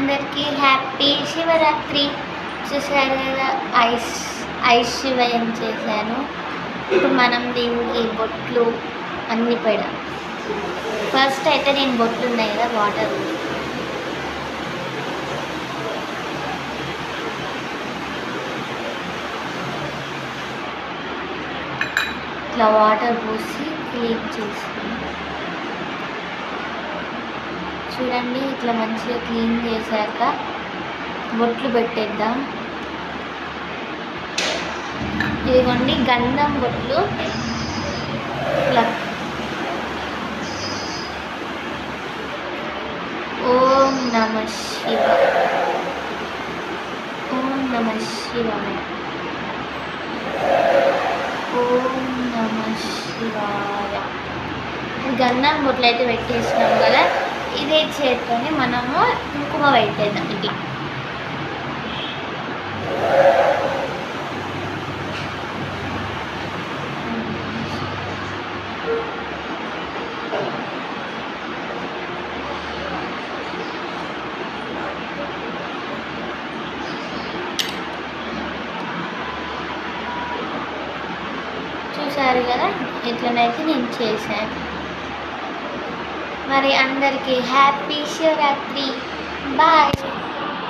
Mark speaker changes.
Speaker 1: అందరికీ హ్యాపీ శివరాత్రి. చూసారు కదా, ఐస్ శివయం చేశాను. ఇప్పుడు మనం దీనికి బొట్లు అన్నీ పెడదాం. ఫస్ట్ అయితే నేను బొట్లు ఉన్నాయి కదా, వాటర్ ఇట్లా వాటర్ పోసి క్లీన్ చేస్తాను. చూడండి, ఇట్లా మంచిగా క్లీన్ చేశాక బొట్లు పెట్టేద్దాం. ఇదిగోండి గంధం బొట్లు. ఇట్లా ఓం నమ శివ, ఓం నమ శివాయ, ఓం నమ శివాయ. గంధం బొట్లు అయితే పెట్టేసినాం కదా, ఇదే చేతితోనే మనము కుంకుమ పెట్టేద్దాం. ఇట్లా చూసారు కదా, ఇట్లనైతే నేను చేశాను. మరి అందరికీ హ్యాపీ శివరాత్రి. బాయ్.